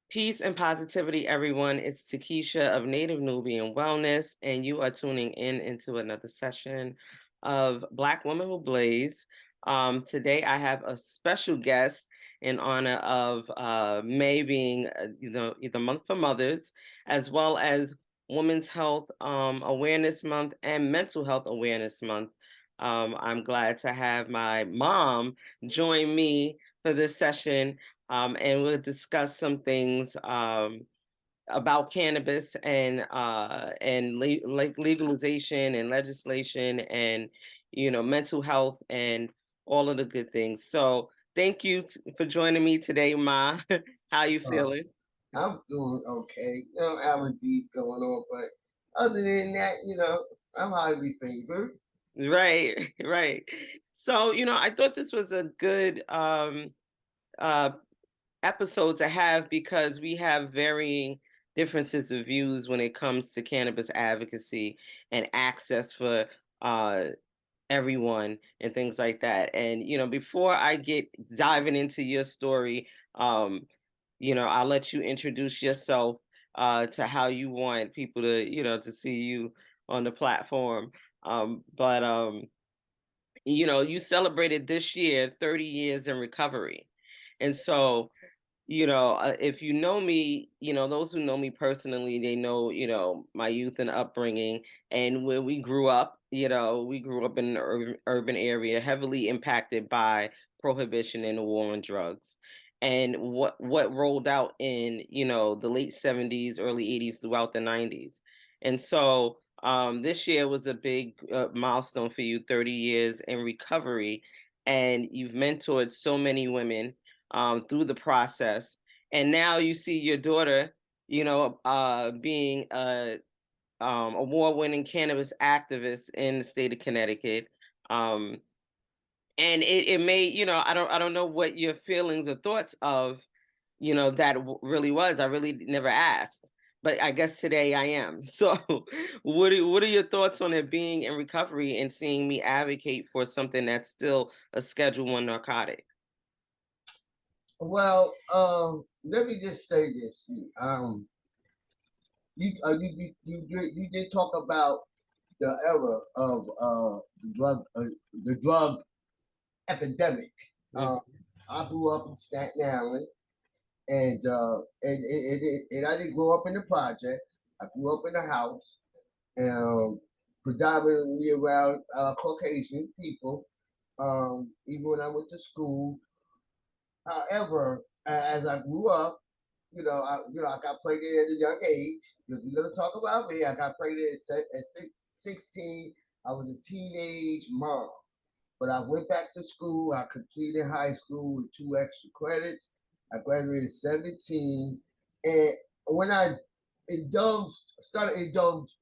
Peace and positivity, everyone. It's Takesha of Native Nubian Wellness, and you are tuning in into another session of Black Women Who Blaze. Today, I have a special guest in honor of May being, the month for mothers, as well as Women's Health Awareness Month and Mental Health Awareness Month. I'm glad to have my mom join me for this session, and we'll discuss some things about cannabis and like legalization and legislation and mental health and all of the good things. So thank you for joining me today, Ma. How you Uh, feeling? I'm doing okay. Allergies going on, but other than that, I'm highly favored. Right, right. So I thought this was a good uh, episode to have because we have varying differences of views when it comes to cannabis advocacy and access for uh, everyone and things like that. And before I get diving into your story, I'll let you introduce yourself to how you want people to to see you on the platform. But you celebrated this year 30 years in recovery. And so if you know me, those who know me personally, they know, my youth and upbringing and where we grew up. We grew up in an urban area heavily impacted by prohibition and the war on drugs. And what rolled out in, the late 70s, early 80s throughout the 90s. And so this year was a big milestone for you, 30 years in recovery. And you've mentored so many women through the process. And now you see your daughter, being a award-winning cannabis activist in the state of Connecticut. Um, and it made, I don't know what your feelings or thoughts of, that really was. I really never asked, but I guess today I am. So, what are your thoughts on it being in recovery and seeing me advocate for something that's still a Schedule One narcotic? Well, let me just say this. You did talk about the era of the drug epidemic. Uh, Mhm. I grew up in Staten Island, and I didn't grow up in the projects. I grew up in a house, um, predominantly around Caucasian people. Even when I went to school. However, as I grew up, I got pregnant at a young age. Because we're gonna talk about me, I got pregnant at 16. I was a teenage mom, but I went back to school. I completed high school with 2 extra credits. I graduated 17, and when I started indulged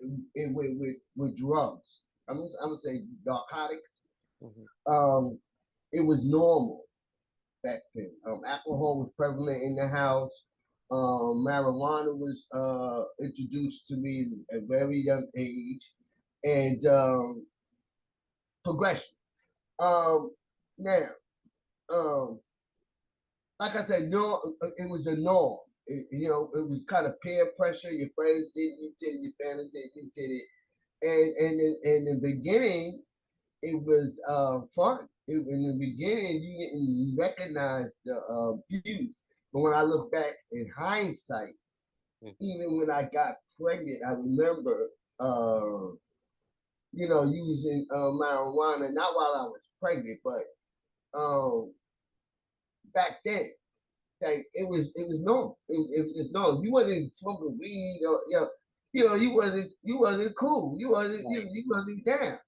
with drugs. I'm gonna say narcotics. Mhm. Um, it was normal back then. Alcohol was prevalent in the house. Marijuana was introduced to me at a very young age, and progression. Um, Now, um, like I said, no, it was a norm. It was kind of peer pressure. Your friends did, you did it. Your family did, you did it. And in the beginning, it was fun. In the beginning, you didn't recognize the abuse. But when I look back in hindsight, Mhm. even when I got pregnant, I remember, using marijuana, not while I was pregnant, but um, back then. Like it was normal. It was just normal. You wasn't smoking weed or you wasn't cool. You wasn't down.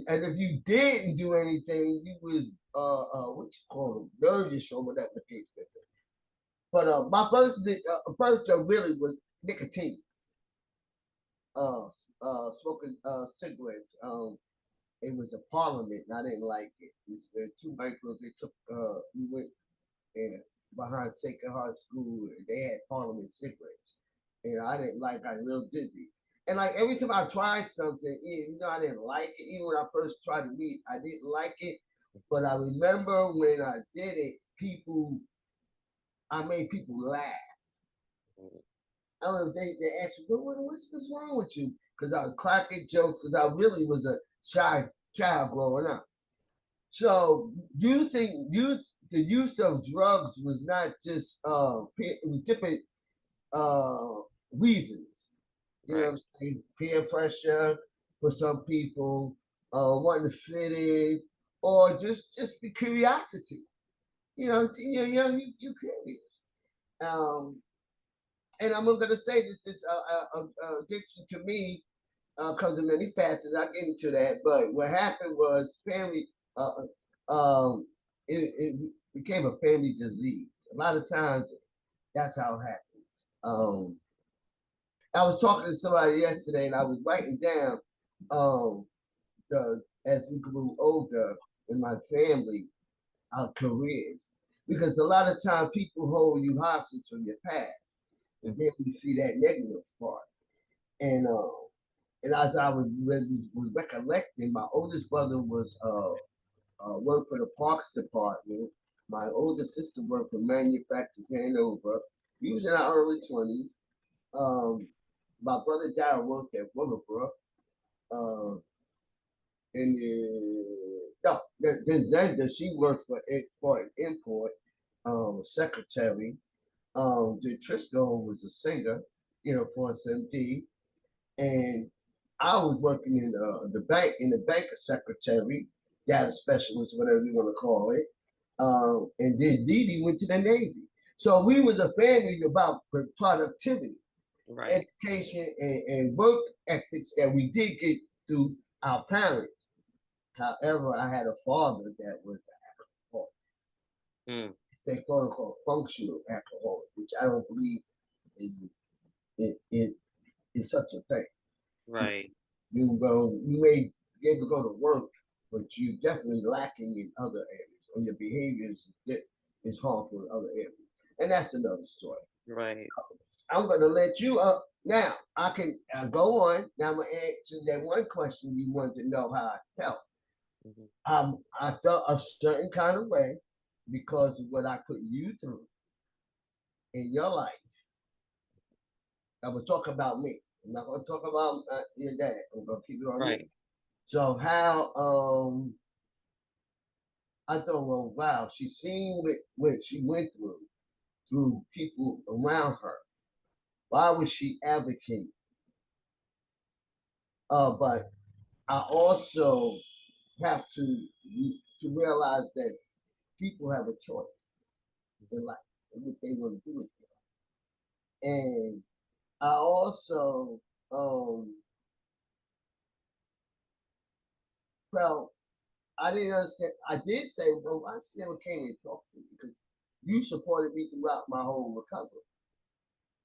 And if you didn't do anything, you was what you call them, nervous or whatever the case may be. But my first job really was nicotine. Smoking cigarettes. It was a parliament, and I didn't like it. It's two white girls. They took we went and behind Sacred Heart School, they had Parliament cigarettes, and I didn't like. I was real dizzy, and like every time I tried something, I didn't like it. Even when I first tried weed, I didn't like it. But I remember when I did it, I made people laugh. Mhm. I don't know if they asked me, what's wrong with you? Because I was cracking jokes because I really was a shy child growing up. So the use of drugs was not just it was different uh reasons. You know what Right. I'm saying? Peer pressure for some people, wanting to fit in, or just be curiosity. You curious. Um, and I'm gonna say this addiction to me comes in many facets. I'll get into that. But what happened was family. It became a family disease. A lot of times, that's how it happens. I was talking to somebody yesterday, and I was writing down um, the as we grew older in my family, our careers, because a lot of time people hold you hostage from your past, and then we see that negative part. And as I was recollecting, my oldest brother was worked for the Parks Department. My older sister worked for Manufacturers Hanover. We was in our early 20s. Um, my brother Darryl worked at Willowbrook. Uh, and no, then Zenda, she worked for export and import secretary. The Trisco was a singer, for SMD. And I was working in the bank, in the bank secretary, data specialist, whatever you want to call it. And then Dee went to the Navy. So we was a family about productivity, Right. education, and work ethics that we did get through our parents. However, I had a father that was alcoholic. Mm. It's a quote unquote functional alcoholic, which I don't believe in such a thing. Right. You may be able to go to work, but you're definitely lacking in other areas, or your behaviors is harmful in other areas, and that's another story. Right. I'm gonna let you up now. I can go on. Now I'm gonna answer that one question you wanted to know how I felt. Mhm. I felt a certain kind of way because of what I put you through in your life. I will talk about me. I'm not gonna talk about your dad. I'm gonna keep it on me. Right. So how I thought, well, wow, she's seen what she went through people around her. Why would she advocate? But I also have to realize that people have a choice in life and what they want to do with it. And I also felt I didn't understand. I did say, well, why she never came and talked to me because you supported me throughout my whole recovery,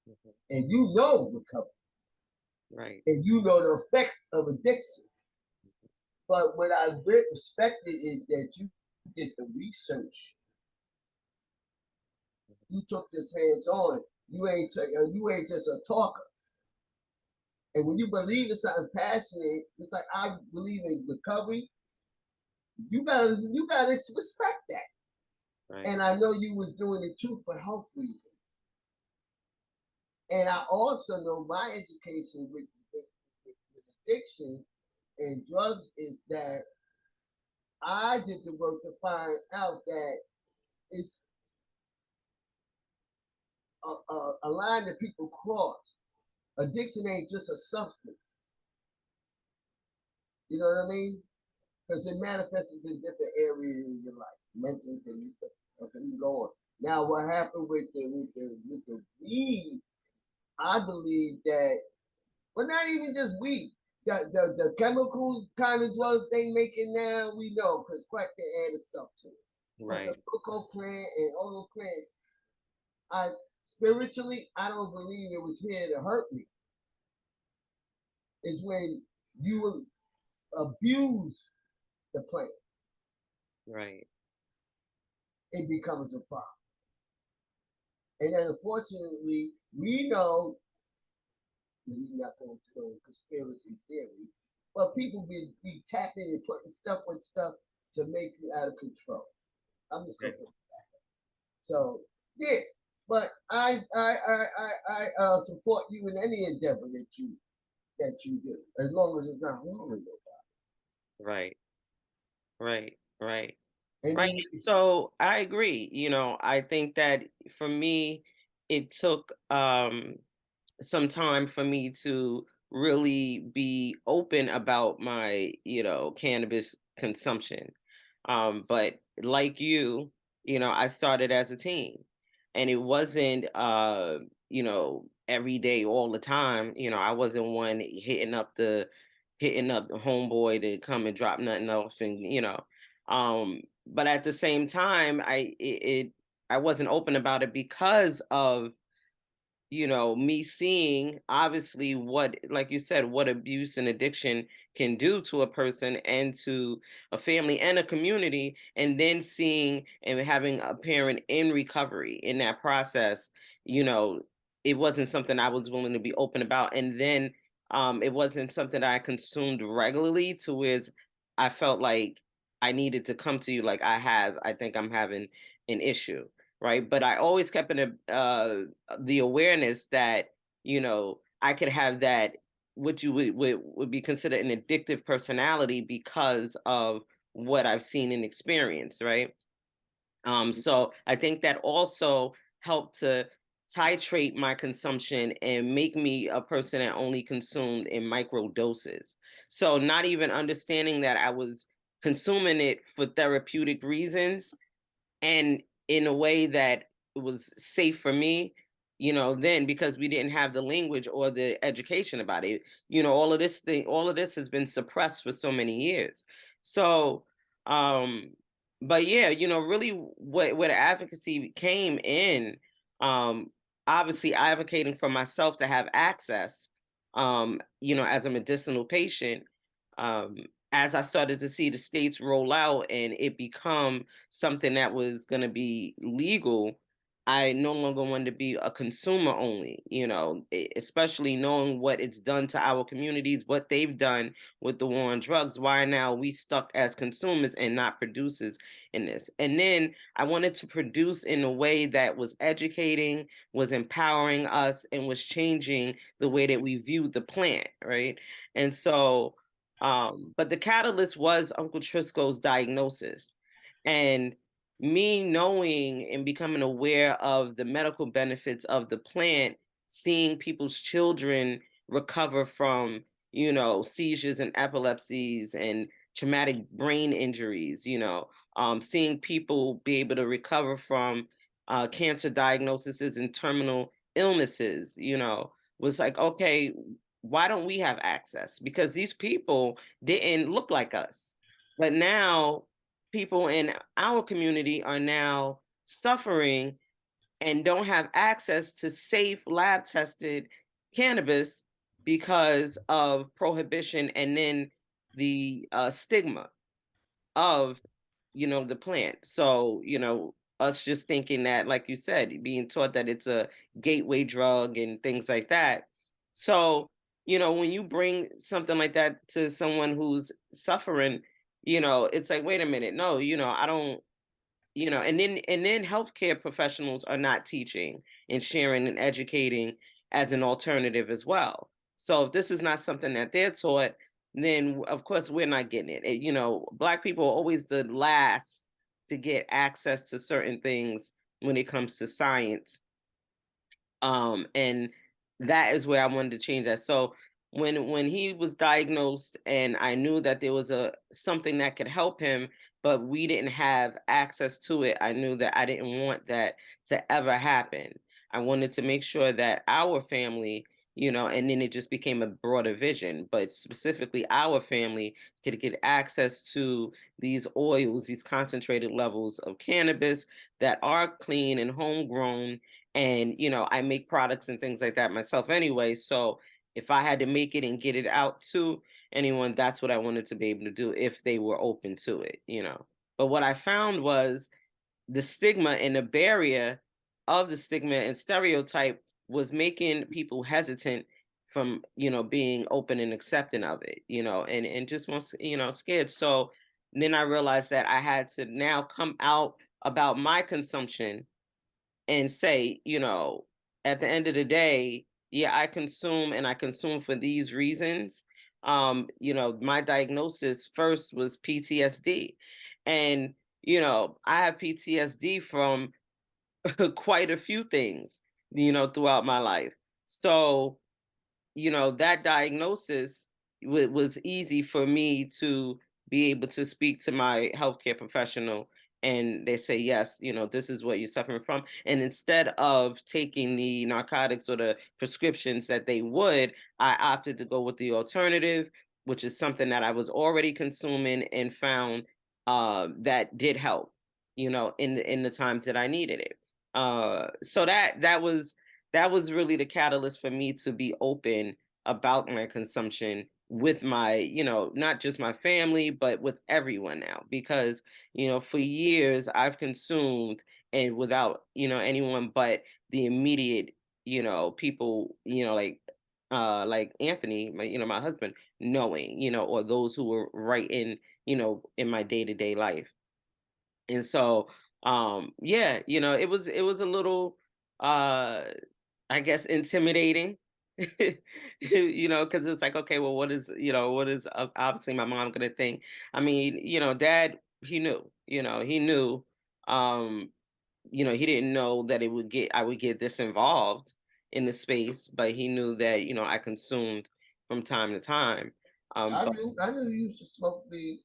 Mhm. and you know recovery, Right. and you know the effects of addiction. But what I respected is that you did the research. You took this hands on. You ain't just a talker. And when you believe in something passionate, just like I believe in recovery, you gotta respect that. Right. And I know you was doing it too for health reasons. And I also know my education with addiction and drugs is that I did the work to find out that it's a line that people cross. Addiction ain't just a substance. You know what I mean? Because it manifests in different areas in your life, mentally, and stuff. Okay, you go on. Now, what happened with the weed? I believe that, well, not even just weed. The chemical kind of drugs they making now, we know because crack they added stuff to it. But the Right. cocoa plant and all those plants, I spiritually, I don't believe it was here to hurt me. It's when you abuse the plant, Right. it becomes a problem. And then unfortunately, we know we're not going to go conspiracy theory, but people be tapping and putting stuff with stuff to make you out of control. I'm just gonna Right. put it. So yeah. But I support you in any endeavor that you do, as long as it's not harming Right. Right. Right. nobody. Right. So I agree. I think that for me, it took some time for me to really be open about my, cannabis consumption. But like I started as a teen, and it wasn't, every day, all the time. I wasn't one hitting up the homeboy to come and drop nothing off, and but at the same time, I wasn't open about it because of me seeing obviously what, like you said, what abuse and addiction can do to a person and to a family and a community, and then seeing and having a parent in recovery in that process, you know, it wasn't something I was willing to be open about. And then it wasn't something that I consumed regularly to where I felt like I needed to come to you like I think I'm having an issue, right? But I always kept the awareness that I could have that, what you would be considered an addictive personality because of what I've seen and experienced, right? So I think that also helped to titrate my consumption and make me a person that only consumed in micro doses. So not even understanding that I was consuming it for therapeutic reasons and in a way that it was safe for me, then, because we didn't have the language or the education about it. All of this has been suppressed for so many years. So um but yeah, really where the advocacy came in, um obviously advocating for myself to have access, as a medicinal patient, um as I started to see the states roll out and it become something that was going to be legal, I no longer wanted to be a consumer only, especially knowing what it's done to our communities, what they've done with the war on drugs. Why now we stuck as consumers and not producers in this? And then I wanted to produce in a way that was educating, was empowering us, and was changing the way that we viewed the plant, right? And so, but the catalyst was Uncle Trisco's diagnosis. And me knowing and becoming aware of the medical benefits of the plant, seeing people's children recover from, seizures and epilepsies and traumatic brain injuries, seeing people be able to recover from cancer diagnoses and terminal illnesses, was like, okay, why don't we have access? Because these people didn't look like us. But now people in our community are now suffering and don't have access to safe lab tested cannabis because of prohibition and then the stigma of the plant. So us just thinking that, like you said, being taught that it's a gateway drug and things like that. So when you bring something like that to someone who's suffering, it's like, wait a minute, no, I don't, and then healthcare professionals are not teaching and sharing and educating as an alternative as well. So if this is not something that they're taught, then of course we're not getting it. Black people are always the last to get access to certain things when it comes to science, and that is where I wanted to change that. So when he was diagnosed and I knew that there was a something that could help him, but we didn't have access to it, I knew that I didn't want that to ever happen. I wanted to make sure that our family, and then it just became a broader vision, but specifically our family could get access to these oils, these concentrated levels of cannabis that are clean and homegrown. And I make products and things like that myself anyway, so if I had to make it and get it out to anyone, that's what I wanted to be able to do if they were open to it. But what I found was the stigma and the barrier of the stigma and stereotype was making people hesitant from being open and accepting of it, and just most scared. So then I realized that I had to now come out about my consumption and say, at the end of the day, yeah, I consume and I consume for these reasons. My diagnosis first was PTSD. And, I have PTSD from quite a few things, throughout my life. So, that diagnosis was easy for me to be able to speak to my healthcare professional, and they say, yes, this is what you're suffering from. And instead of taking the narcotics or the prescriptions that they would, I opted to go with the alternative, which is something that I was already consuming and found that did help, in the times that I needed it. So that was really the catalyst for me to be open about my consumption with my, not just my family, but with everyone now. Because, for years I've consumed, and without, anyone but the immediate, people, like Anthony, my husband, knowing, or those who were right in my day-to-day life. And so, yeah, it was a little, uh I guess, intimidating. Because it's like, okay, well, what is obviously my mom gonna think? I mean, dad, he knew, um, he didn't know that I would get this involved in the space, but he knew that, I consumed from time to time. But I knew you used to smoke weed.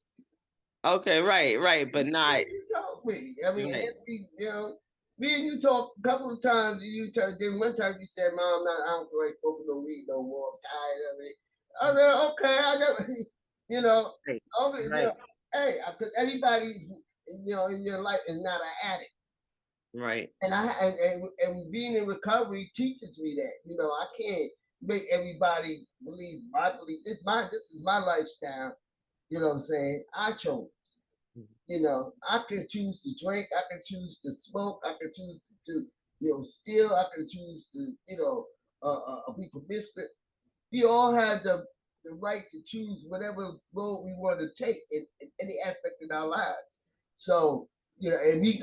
okay, right, right, but not You told me. I mean, right. me and you talked a couple of times. Then one time you said, "Mom, I don't feel like smoking no weed no more. I'm tired of it." I said, "Okay, I know." You know, Right, okay, right, hey, because everybody, in your life is not an addict. right. And being in recovery teaches me that I can't make everybody believe I believe this is my lifestyle. You know what I'm saying? I chose. I can choose to drink, I can choose to smoke, I can choose to steal, I can choose to be promiscuous. We all have the right to choose whatever road we want to take in any aspect of our lives. So and we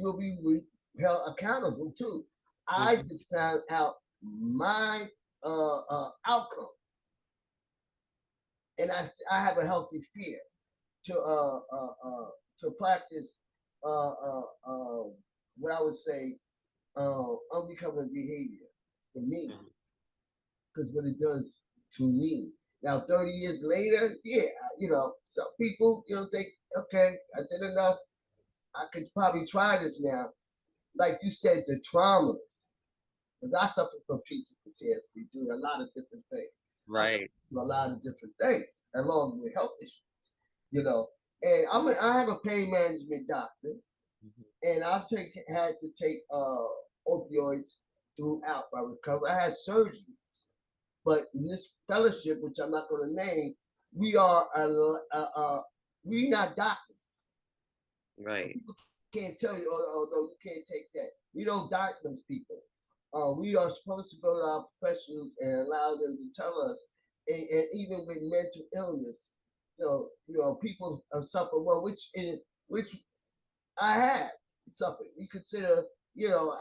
will be held accountable too. I Mhm, just found out my outcome, and I have a healthy fear to practice uh, uh, uh, what I would say unbecoming behavior for me, mhm. because what it does to me. Now, 30 years later, yeah, some people, think, okay, I did enough. I could probably try this now. Like you said, the traumas, because I suffer from PTSD, do a lot of different things. I suffer Right. from a lot of different things, along with health issues, you know. And I have a pain management doctor, Mhm. and had to take opioids throughout my recovery. I had surgeries, but in this fellowship, which I'm not going to name, we are we not doctors. So Right. people can't tell you, oh, no, you can't take that. We don't diagnose people. We are supposed to go to our professionals and allow them to tell us. And even with mental illness, people suffer well, which I have suffered. We consider,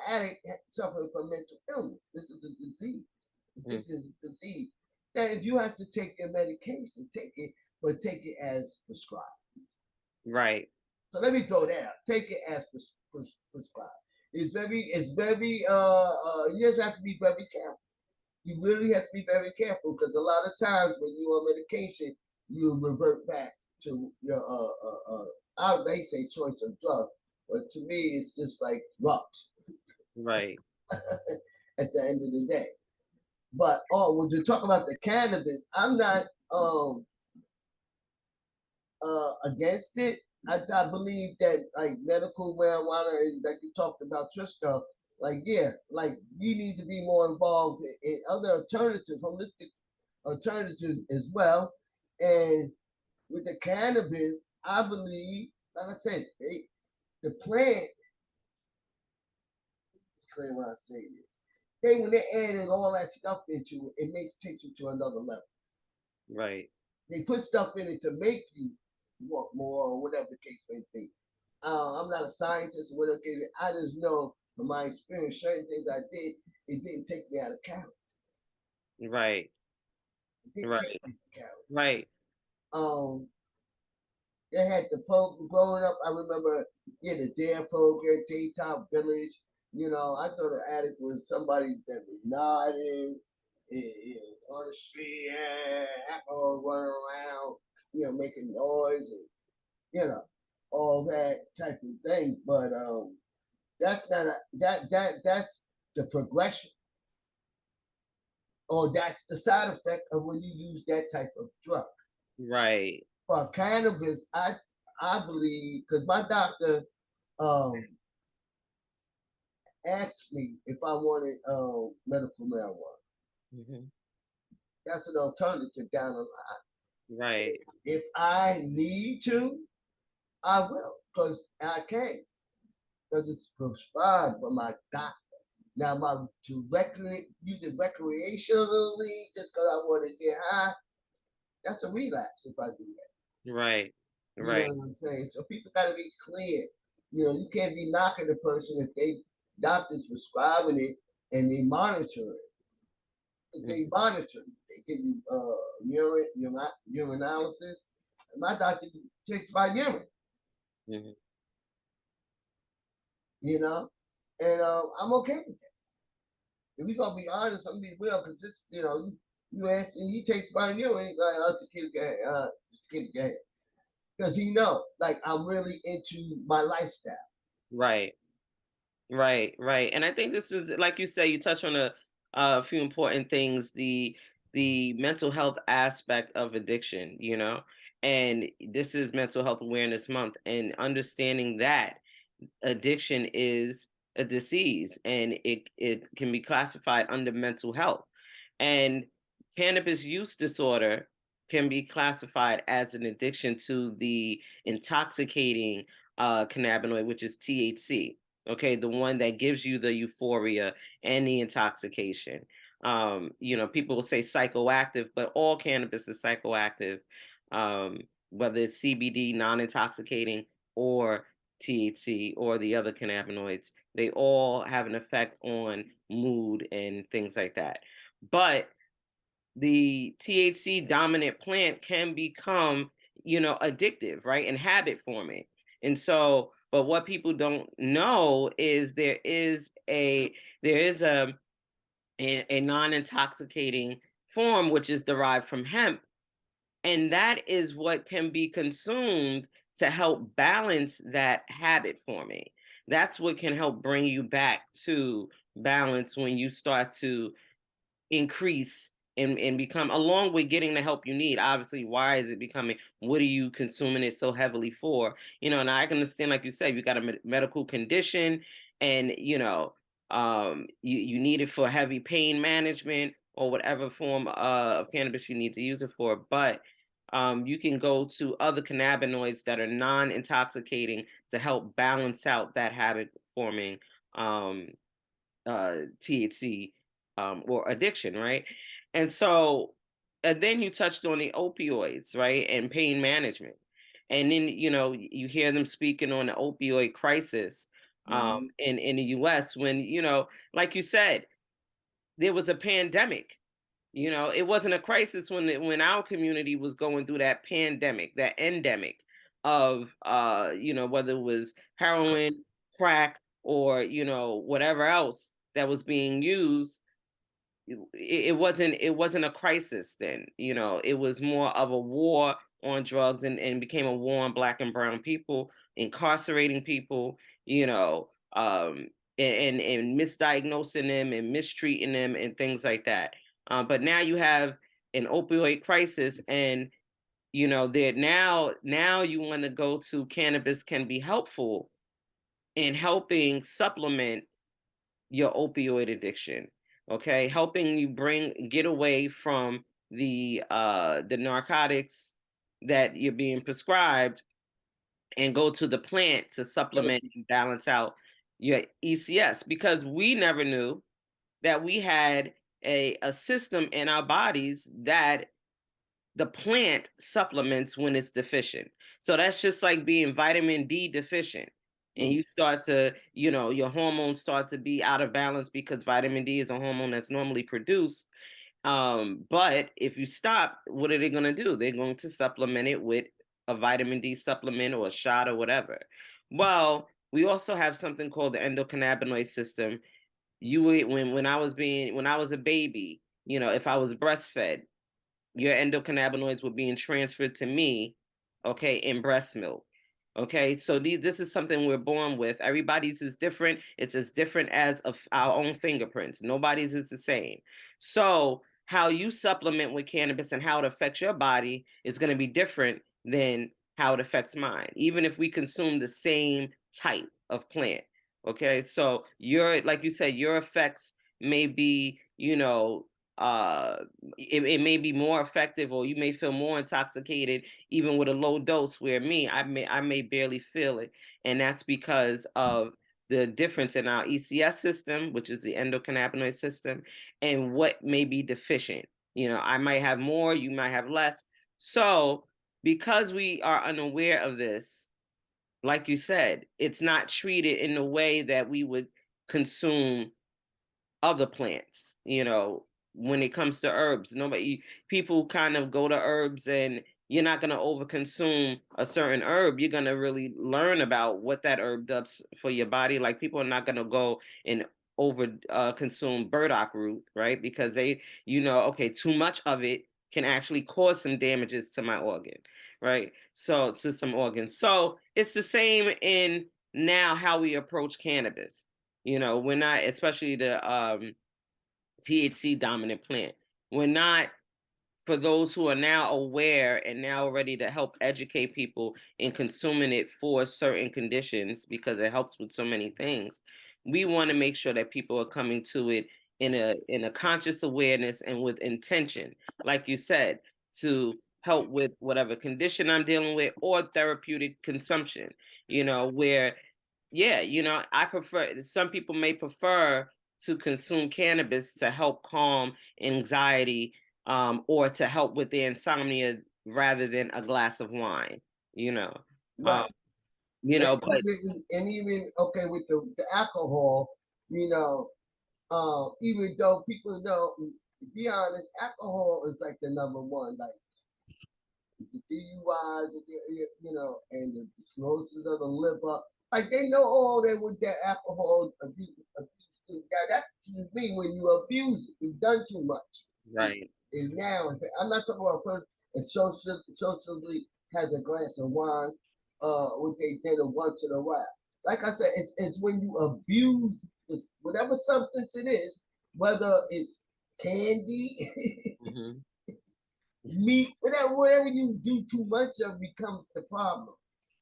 addict suffering from mental illness. This is a disease. Mm. This is a disease that if you have to take your medication, take it, but take it as prescribed. Right. So let me throw that out. Take it as prescribed. It's very. You just have to be very careful. You really have to be very careful because a lot of times when you're on medication, you revert back to your they say choice of drug, but to me it's just like drugs Right. at the end of the day. But when you talk about the cannabis, I'm not against it. I believe that like medical marijuana, like you talked about Tristan, like yeah, like we need to be more involved in other alternatives, holistic alternatives as well. And with the cannabis, I believe, like I said, the plant, clear when I say this, when they added all that stuff into it, takes you to another level. Right. They put stuff in it to make you want more or whatever the case may be. I'm not a scientist or whatever. I just know from my experience, certain things I did, it didn't take me out of character. Right. It didn't take Right. me out of character. Right. Um, they had the program growing up. I remember, the dare program, Daytop Village. I thought an addict was somebody that was nodding, on the street, alcohol running around, making noise, and all that type of thing. But that's not that's the progression, or that's the side effect of when you use that type of drug. Right. For cannabis, I believe, because my doctor um asked me if I wanted medical marijuana. Mhm. That's an alternative down the line. Right. If I need to, I will, because I can, because it's prescribed by my doctor. Now, to use it recreationally just because I want to get high, that's a relapse if I do that. Right. You know Right. what I'm saying? So people got to be clear. You can't be knocking the person if they doctors prescribing it and they monitor it. If Mhm. they monitor, they give you urine analysis. And my doctor takes my urine, Mhm. you know, and I'm okay with that. If we gonna be honest, I'm gonna be real, because this, you ask, and he takes my urine, like, to keep going, just keep going, because he know, like, I'm really into my lifestyle. Right. Right, right. And I think this is, like you say, you touch on a few important things, the mental health aspect of addiction, and this is Mental Health Awareness Month, and understanding that addiction is a disease and it can be classified under mental health. And cannabis use disorder can be classified as an addiction to the intoxicating cannabinoid, which is THC. Okay, the one that gives you the euphoria and the intoxication. People will say psychoactive, but all cannabis is psychoactive, whether it's CBD, non intoxicating, or THC or the other cannabinoids. They all have an effect on mood and things like that. But the THC dominant plant can become, addictive, right? And habit forming. And so, but what people don't know is there is a non-intoxicating form which is derived from hemp, and that is what can be consumed to help balance that habit forming. That's what can help bring you back to balance when you start to increase and become, along with getting the help you need. Obviously, why is it becoming, what are you consuming it so heavily for? And I can understand, like you said, you got a medical condition, and you need it for heavy pain management or whatever form of cannabis you need to use it for. But you can go to other cannabinoids that are non-intoxicating to help balance out that habit forming um, THC or addiction, right? And so, and then you touched on the opioids, right, and pain management, and then you hear them speaking on the opioid crisis Mm-hmm. in the U.S. when like you said, there was a pandemic. It wasn't a crisis when our community was going through that pandemic, that endemic of whether it was heroin, crack, or whatever else that was being used. It wasn't a crisis then. It was more of a war on drugs, and became a war on black and brown people, incarcerating people, and misdiagnosing them and mistreating them and things like that. But now you have an opioid crisis, and that now you want to go to cannabis can be helpful in helping supplement your opioid addiction. Okay, helping you get away from the narcotics that you're being prescribed, and go to the plant to supplement and balance out your ECS, because we never knew that we had a system in our bodies that the plant supplements when it's deficient. So that's just like being vitamin D deficient. and Mm. you start to, your hormones start to be out of balance because vitamin D is a hormone that's normally produced. But if you stop, what are they going to do? They're going to supplement it with a vitamin D supplement or a shot or whatever. Well, we also have something called the endocannabinoid system. When I was a baby, if I was breastfed, your endocannabinoids were being transferred to me, okay, in breast milk. Okay, so this is something we're born with. Everybody's is different. It's as different as of our own fingerprints. Nobody's is the same. So how you supplement with cannabis and how it affects your body is going to be different than how it affects mine, even if we consume the same type of plant. Okay, so like you said, your effects may be, it may be more effective, or you may feel more intoxicated even with a low dose, where I may barely feel it, and that's because of the difference in our ECS system, which is the endocannabinoid system, and what may be deficient. I might have more, you might have less. So because we are unaware of this, like you said, it's not treated in the way that we would consume other plants, when it comes to herbs. People kind of go to herbs, and you're not going to overconsume a certain herb. You're going to really learn about what that herb does for your body. Like, people are not going to go and over consume burdock root, right? Because okay, too much of it can actually cause some damages to my organ, right? So to some organs. So it's the same in now how we approach cannabis. We're not, especially the THC dominant plant. We're not, for those who are now aware and now ready to help educate people in consuming it for certain conditions, because it helps with so many things. We want to make sure that people are coming to it in a conscious awareness and with intention, like you said, to help with whatever condition I'm dealing with, or therapeutic consumption, where, yeah, I prefer, some people may prefer to consume cannabis to help calm anxiety, or to help with their insomnia rather than a glass of wine, you know. Um, Right. And but even okay with the alcohol, you know, even though people know, to be honest, alcohol is like the number one, like the DUIs, and the cirrhosis of the liver. Like they know all that with that alcohol abuse that's to me when you abuse it, you've done too much. right, And now, I'm not talking about a person that socially has a glass of wine with their dinner once in a while. Like I said, it's when you abuse this, whatever substance it is, whether it's candy, hmm, meat, whatever you do too much of becomes the problem.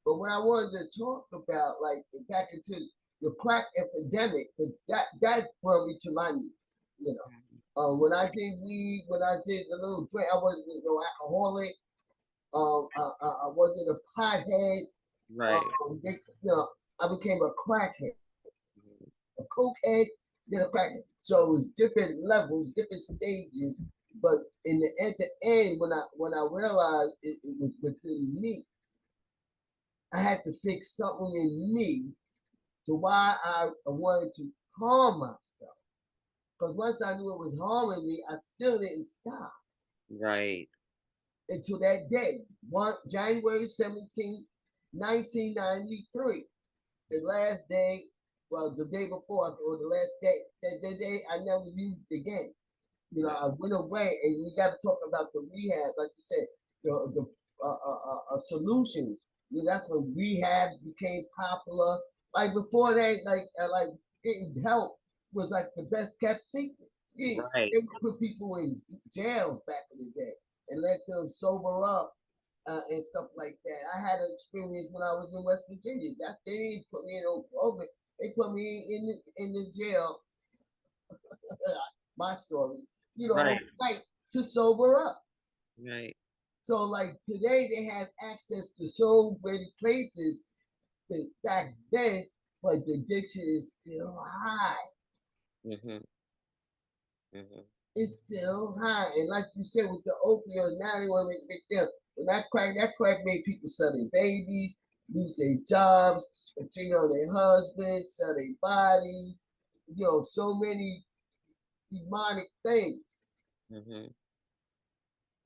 But what I wanted to talk about, like back into the crack epidemic, because that brought me to my knees. You know, when I did weed, when I did the little drink, I wasn't no alcoholic. I wasn't a pothead. right, They, I became a crackhead, a cokehead, then a crackhead. So it was different levels, different stages. But at the end, when I realized it was within me, I had to fix something in me to why I wanted to harm myself. Because once I knew it was harming me, I still didn't stop right, until that day, January 17th, 1993, the last day, well, the day before, or the last day, the day I never used again. right, I went away, and we got to talk about the rehab, like you said, the solutions. That's when rehabs became popular. Like before that, like getting help was like the best kept secret. Yeah, right, they would put people in jails back in the day and let them sober up and stuff like that. I had an experience when I was in West Virginia. That they didn't put me in no program. They put me in the jail. My story, right, overnight to sober up. right, So like today they have access to so many places that back then, but the addiction is still high. hmm, hmm, It's still high. And like you said with the opioids, now they want to make them. When that crack made people sell their babies. lose their jobs, cheat on their husbands, sell their bodies, so many demonic things. Hmm.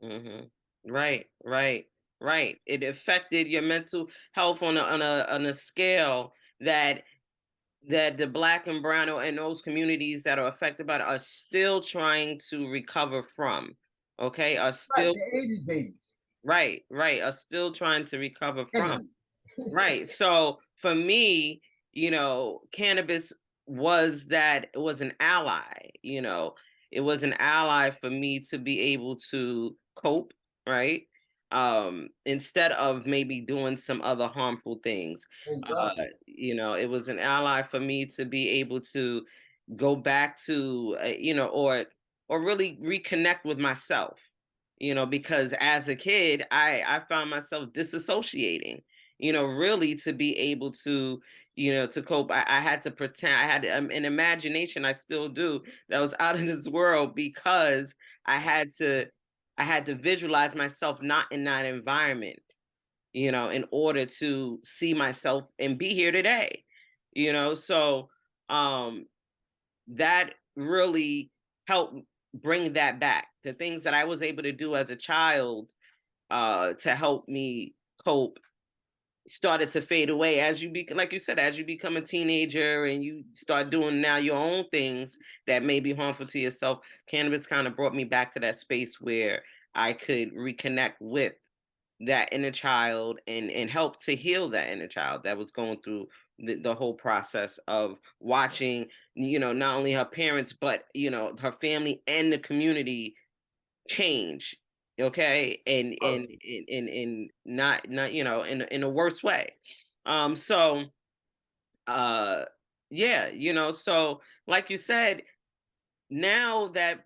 Hmm. Right, right, right. It affected your mental health on a scale that the black and brown and those communities that are affected by it are still trying to recover from. Okay, are Right, still the 80s babies. right, right, are still trying to recover from. Damn. Right. So for me, cannabis was an ally, it was an ally for me to be able to cope, right? Instead of maybe doing some other harmful things. Thank Uh, God. it was an ally for me to be able to go back to, or really reconnect with myself, because as a kid, I found myself disassociating, really to be able to, to cope. I had to pretend I had an imagination, I still do, that was out of this world because I had to, I had to visualize myself not in that environment, in order to see myself and be here today. So um that really helped bring that back. The things that I was able to do as a child to help me cope started to fade away as like you said, as you become a teenager and you start doing now your own things that may be harmful to yourself. Cannabis kind of brought me back to that space where I could reconnect with that inner child and help to heal that inner child that was going through the whole process of watching, not only her parents but her family and the community change. Okay, and not in a worse way. So uh yeah, so like you said, now that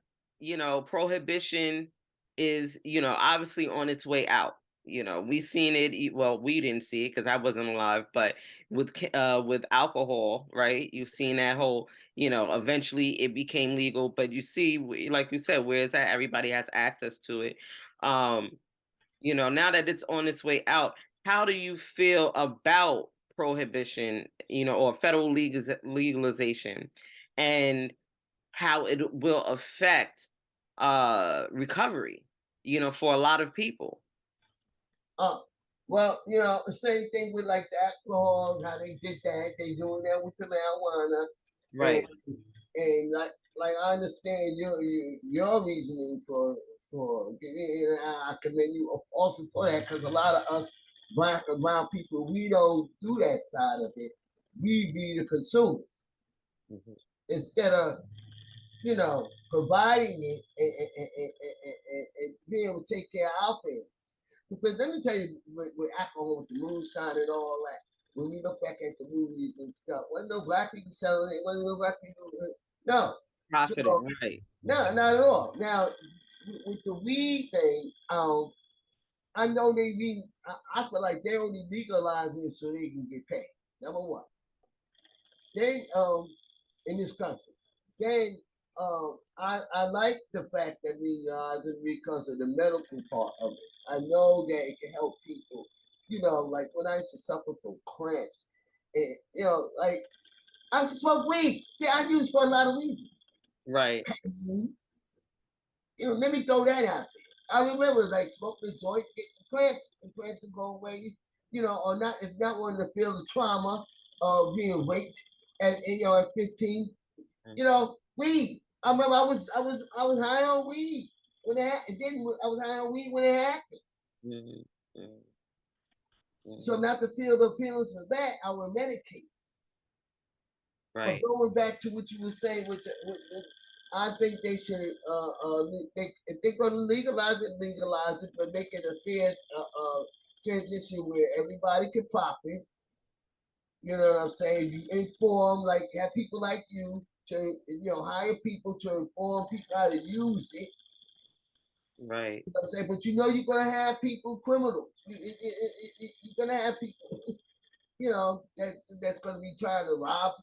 prohibition is obviously on its way out. We seen it, well, we didn't see it because I wasn't alive, but with alcohol, right? You've seen that whole, eventually it became legal, but you see, like you said, where is that everybody has access to it. um now that it's on its way out, how do you feel about prohibition, or federal legalization, and how it will affect recovery, for a lot of people? Uh, well, the same thing with like the alcohol, how they did that. They doing that with the marijuana, Right. and like I understand your reasoning for getting. I commend you also for that because a lot of us black and brown people we don't do that side of it. We be the consumers Mhm. instead of providing it and being able to take care of our families. Because let me tell you, with alcohol, with the moonshine and all that, when we look back at the movies and stuff, wasn't no black people selling it, wasn't no black people. No. So, Profiting, right. no, not at all. Now, with the weed thing, I know I feel like they only legalize it so they can get paid. Number one. Then in this country. Then I like the fact that we because of the medical part of it. I know that it can help people. Like when I used to suffer from cramps, and like I smoke weed. See, I use for a lot of reasons. Right. Let me throw that out there. I remember like smoking a joint, getting cramps, and cramps would go away. Or not if not wanting to feel the trauma of being raped at 15. Weed. I remember I was high on weed when it happened. Then I was high on weed when it happened. Mhm. Mhm. So Mhm. not to feel the feelings of that, I would medicate. But Right. going back to what you were saying I think they should if they're going to legalize it, but make it a fair transition where everybody can profit. You know what I'm saying? You inform, like have people like you to hire people to inform people how to use it. Right. You know what I'm saying? But you're gonna have people criminals. You're gonna have people, that's gonna be trying to rob,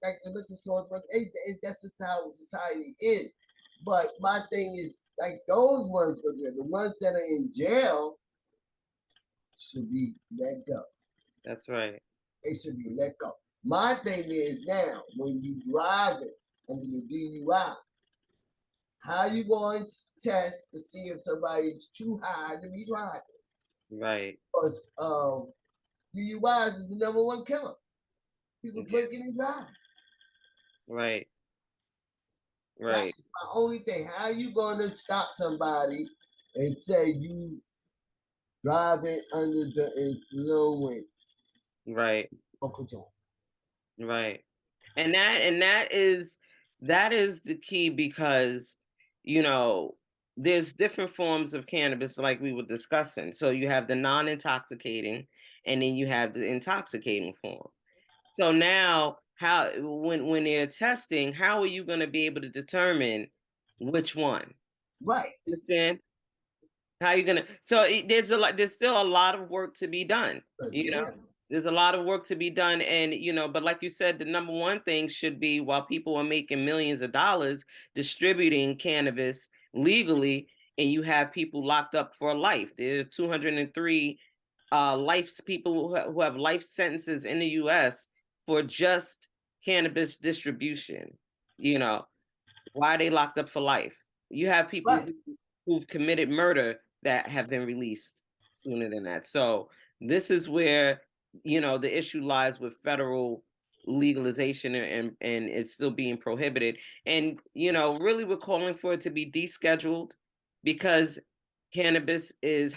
like the liquor stores. But that's just how society is. But my thing is like those ones, the ones that are in jail should be let go. That's right. They should be let go. My thing is now, when you drive it under the DUI, how you going to test to see if somebody's too high to be driving? Right. Because DUIs is the number one killer. People Yeah. drinking and driving. Right. That Right. is my only thing. How you going to stop somebody and say you driving under the influence Right. of control? Right. And that is the key because you know there's different forms of cannabis like we were discussing. So you have the non-intoxicating and then you have the intoxicating form. So now how when they're testing, how are you going to be able to determine which one? Right. Understand? How you gonna so there's still a lot of work to be done, you know? Yeah. There's a lot of work to be done and but like you said, the number one thing should be while people are making millions of dollars distributing cannabis legally and you have people locked up for life. There's 203 life people who have life sentences in the US for just cannabis distribution. You know, why are they locked up for life? You have people Right. who've committed murder that have been released sooner than that. So this is where the issue lies with federal legalization and it's still being prohibited. And really we're calling for it to be descheduled because cannabis is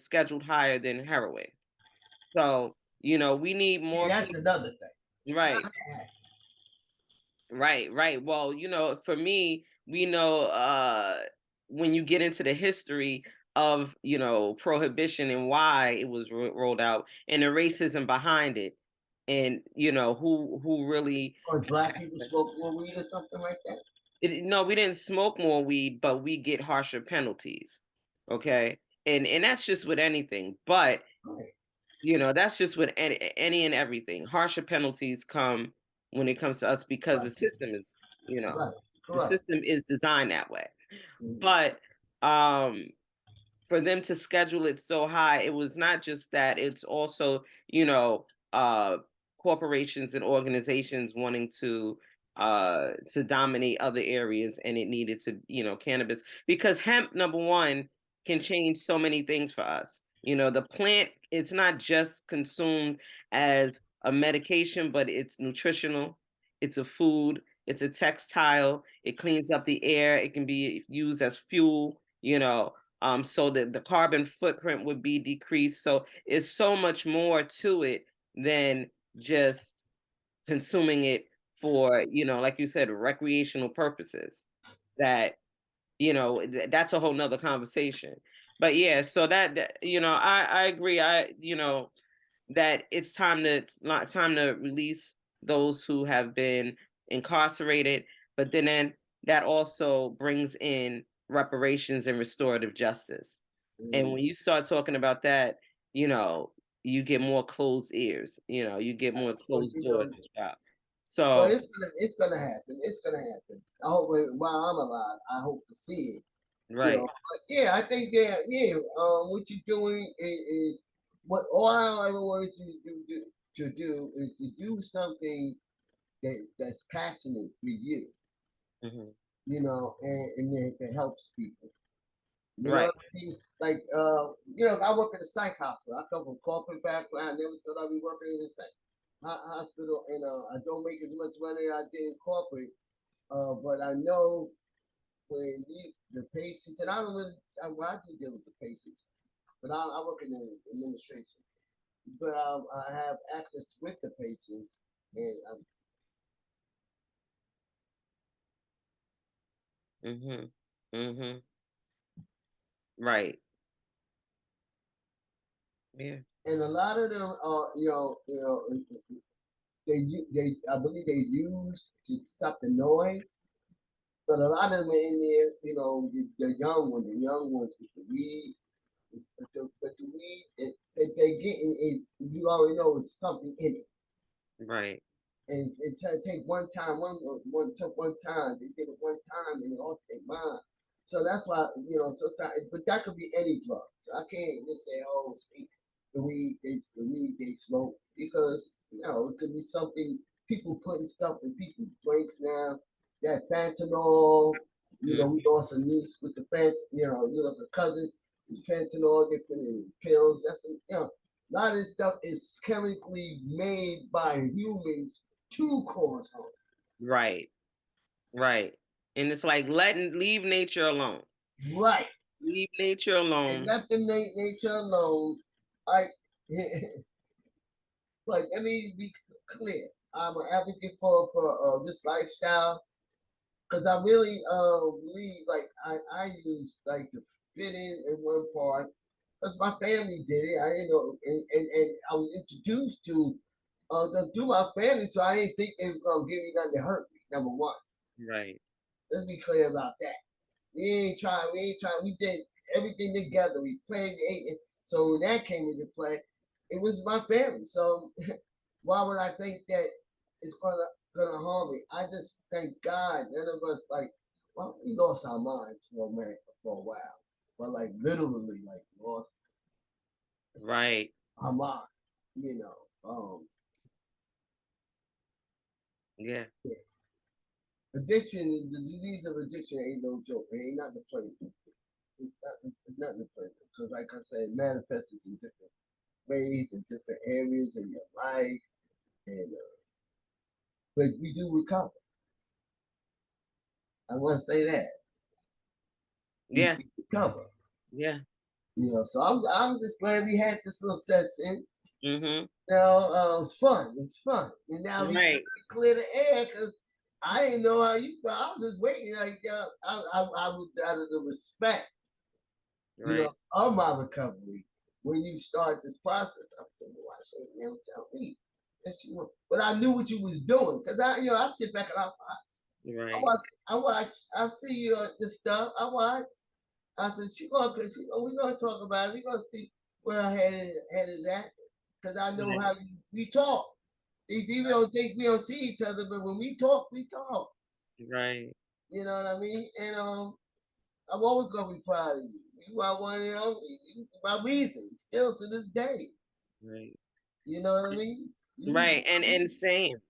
scheduled higher than heroin. So we need Yeah, more that's people. another thing. Right. Right, right. Well, for me, we know when you get into the history of, prohibition and why it was rolled out and the racism behind it and, who really Or had black people access. smoke more weed or something like that. No, we didn't smoke more weed, but we get harsher penalties. Okay? And that's just with anything. But Right. that's just with any and everything. Harsher penalties come when it comes to us because the Right. system is, you know, Right. the Correct. system is designed that way. Mhm. But for them to schedule it so high, it was not just that, it's also, corporations and organizations wanting to dominate other areas and it needed to, cannabis because hemp number one can change so many things for us. The plant, it's not just consumed as a medication, but it's nutritional, it's a food, it's a textile, it cleans up the air, it can be used as fuel, so that the carbon footprint would be decreased. So it's so much more to it than just consuming it for, like you said, recreational purposes. That, that's a whole nother conversation. But yeah, so I agree. That it's not time to release those who have been incarcerated, but then that also brings in reparations and restorative justice. And Mhm. when you start talking about that, you know, you get more closed ears, you get more But closed doors as well. but So, it's gonna happen. It's gonna happen. I hope while I'm alive, I hope to see it. right. But yeah, I think that what you're doing is what all I ever wanted you to do is to do something that's passionate for you, Hmm. and that helps people. You know Right. what I mean? Like, I work in a psych hospital. I come from corporate background. I never thought I'd be working in a psych hospital, and I don't make as much money as I did in corporate. But I know when the patients, and I don't really, well, I do deal with the patients, but I work in the administration. But I have access with the patients, and Hmm. Hmm. Right. Yeah. a lot of them are, they I believe they use to stop the noise. But a lot of them are in there, the young ones with the weed. But the weed that they're getting is, you already know, it's something in it. Right. And it's take one time, took one time, they did it one time and it lost their mind. So that's why, sometimes, but that could be any drug. So I can't just say, oh, speed. the weed they smoke, because it could be something, people putting stuff in people's drinks now. That fentanyl, we Mhm. lost a niece with the you lost a cousin with fentanyl, they put it in pills. A lot of this stuff is chemically made by humans to cause harm. Right. Right. And it's like leave nature alone. Right. Leave nature And alone. let the nature alone. I like, let me be clear. I'm an advocate for this lifestyle, because I really believe, like, I used like to fit in one part, because my family did it. I didn't know, and I was introduced to through my family, so I didn't think it was gonna give me nothing to hurt me. Number one, Right. let's be clear about that. We ain't trying. We ain't trying. We did everything together. We played, ate, so when that came into play, it was my family. So why would I think that it's gonna harm me? I just thank God none of us, like, well, we lost our minds for a minute, for a while, but like literally, like, lost Right. our mind. You know, Yeah. yeah. Addiction, the disease of addiction ain't no joke. It ain't nothing to play with. It's nothing to play with, because, like I said, it manifests in different ways in different areas in your life, and but we do recover. I want to say that we Yeah. do recover. Yeah. So I'm just glad we had this little session. Mhm. It's fun. It's fun, and now we Right. clear the air, because I didn't know how you felt. I was just waiting, like, I was, out of the respect, Right. of my recovery. When you start this process, I'm saying, why she ain't never tell me? Yes, she would. But I knew what you was doing, because I sit back and I watch. I Right. watch. I watch. I see this stuff. I watch. I said, we gonna talk about it. We gonna see where her head is at, because I know Right. how we talk. If you don't think we don't see each other, but when we talk, we talk. Right. You know what I mean? And I'm always gonna be proud of you. You are one of the only, my reason, still to this day. Right. You know what I mean? You Right. And same,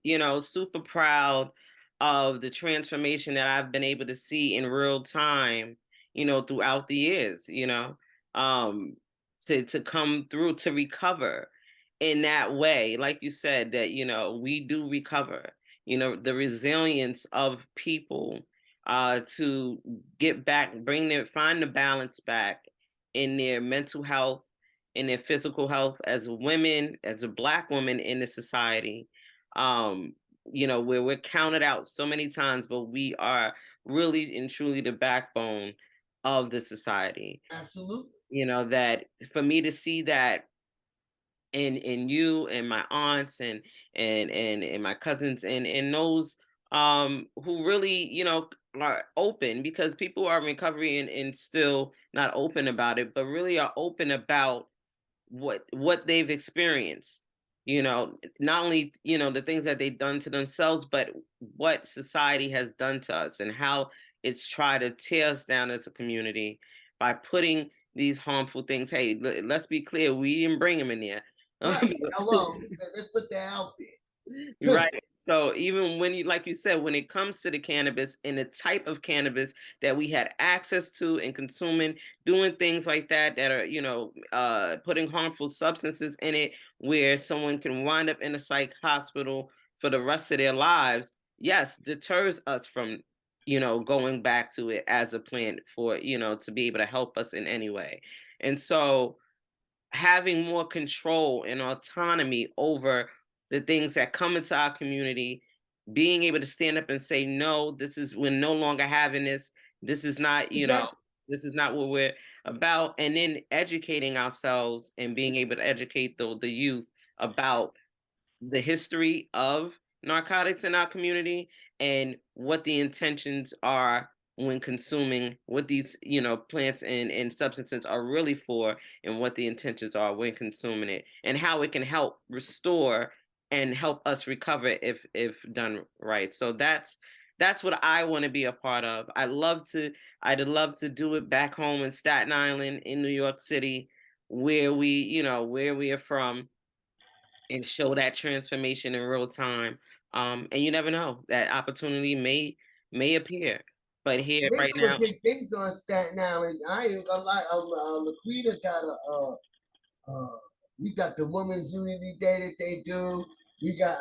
super proud of the transformation that I've been able to see in real time, throughout the years, um, to come through to recover in that way. Like you said, that, we do recover, the resilience of people to get back, find the balance back in their mental health, in their physical health as women, as a black woman in the society. Um, where we're counted out so many times, but we are really and truly the backbone of the society. absolutely. That for me to see that in you and my aunts and my cousins and those who really, are open, because people are in recovery and still not open about it, but really are open about what they've experienced, not only the things that they've done to themselves, but what society has done to us and how it's tried to tear us down as a community by putting these harmful things. Hey, let's be clear, we didn't bring them in there. Right. Well, let's put that out there. Right. So even when you, like you said, when it comes to the cannabis and the type of cannabis that we had access to and consuming, doing things like that are, putting harmful substances in it where someone can wind up in a psych hospital for the rest of their lives, yes, deters us from, going back to it as a plant for, to be able to help us in any way. And so having more control and autonomy over the things that come into our community, being able to stand up and say, no, we're no longer having this. This is not, Exactly. this is not what we're about. And then educating ourselves and being able to educate the youth about the history of narcotics in our community and what the intentions are when consuming what these plants and substances are really for, and what the intentions are when consuming it, and how it can help restore and help us recover if done right. So that's what I want to be a part of. I'd love to do it back home in Staten Island, in New York City, where where we are from, and show that transformation in real time. And you never know, that opportunity may appear. But here They right doing now, big things on Staten Island. I ain't gonna lie. Laquita got a we got the Women's Unity Day that they do. We got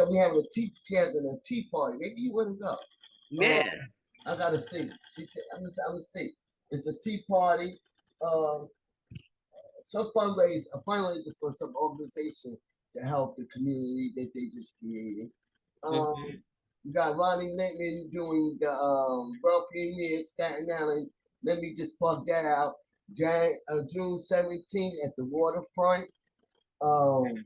we having she having a tea party. Maybe you want to go. yeah. I gotta see. She said I'm gonna see. It's a tea party. Uh, some a fundraiser for some organization to help the community that they just created. Hmm. We got Ronnie Littman doing the world premiere in Staten Island. Let me just plug that out. June 17th at the waterfront. Um,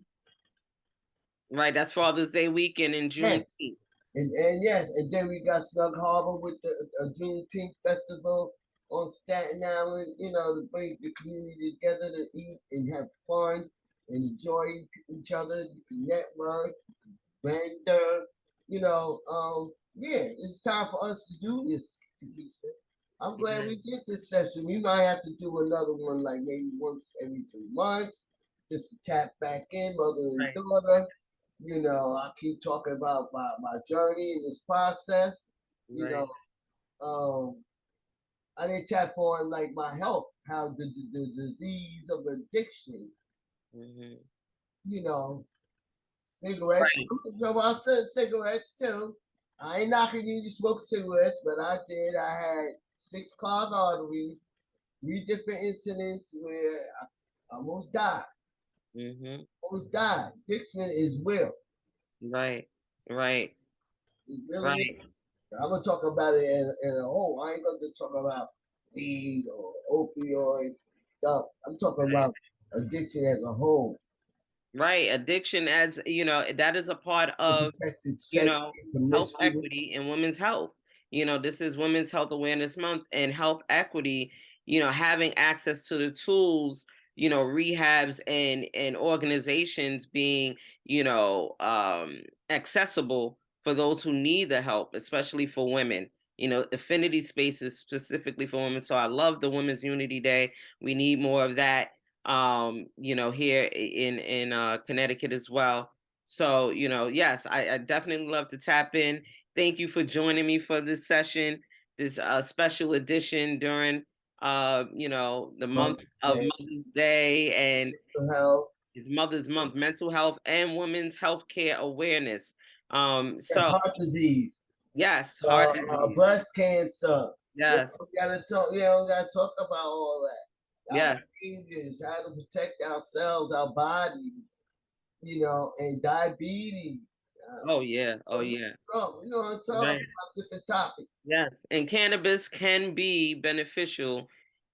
Right, that's Father's Day weekend in yes, Juneteenth. and yes, and then we got Snug Harbor with the Juneteenth festival on Staten Island. You know, to bring the community together to eat and have fun and enjoy each other. You can network, render. Yeah, it's time for us to do this. I'm glad Yeah, we did this session. We might have to do another one, like maybe once every 2 months, just to tap back in, mother and right, daughter. I keep talking about my journey in this process. You know, right. um, I didn't tap on like my health, how the disease of addiction, Hmm. you know, cigarettes. Right. So I said cigarettes too. I ain't knocking you to smoke cigarettes, but I did. I had 6 clogged arteries, 3 different incidents where I almost died. Hmm. Almost died. Addiction is real. Right. Right. It really is. Right. I'm gonna talk about it in a whole. I ain't gonna talk about weed or opioids stuff. I'm talking Right. about addiction as a whole. Right. Addiction, as that is a part of Unprotected you sex, know, health promiscuous. equity and women's health. This is Women's Health Awareness Month, and health equity, having access to the tools, rehabs and organizations being, accessible for those who need the help, especially for women. Affinity spaces specifically for women. So I love the Women's Unity Day. We need more of that here in Connecticut as well. So, yes, I definitely love to tap in. Thank you for joining me for this session, this special edition during the month of Okay. Mother's Day, and Mental health. it's Mother's Month, mental health and women's health care awareness. Yes, So heart disease, yes, heart disease. breast cancer. Yes, We gotta talk. We gotta talk about all that. Our yes. behaviors, how to protect ourselves, our bodies. And diabetes. Oh yeah, oh So we yeah. talk. We gonna talk Right. about different topics. Yes, and cannabis can be beneficial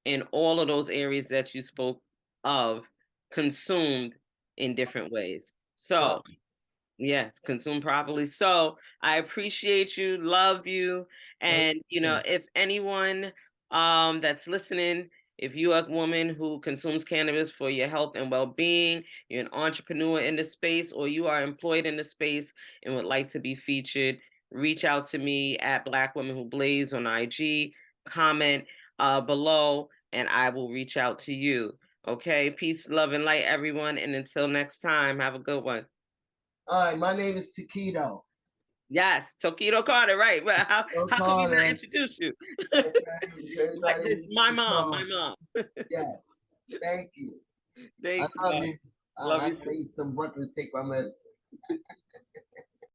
in all of those areas that you spoke of, consumed in different ways. So, Right. yes, consumed properly. So, I appreciate you, love you, and if anyone that's listening, if you're a woman who consumes cannabis for your health and well-being, you're an entrepreneur in the space, or you are employed in the space and would like to be featured, reach out to me at Black Women Who Blaze on IG, comment below, and I will reach out to you. Okay, peace, love, and light, everyone. And until next time, have a good one. All right. My name is Tokeato. Yes, Tokeato Carter, right. Well, Go how could we not Carter. introduce you? Okay. If anybody It's needs my to mom, my talk, mom. yes. Thank you. I Thanks, love love. you. Love I you gotta too. eat some breakfast. Take my medicine.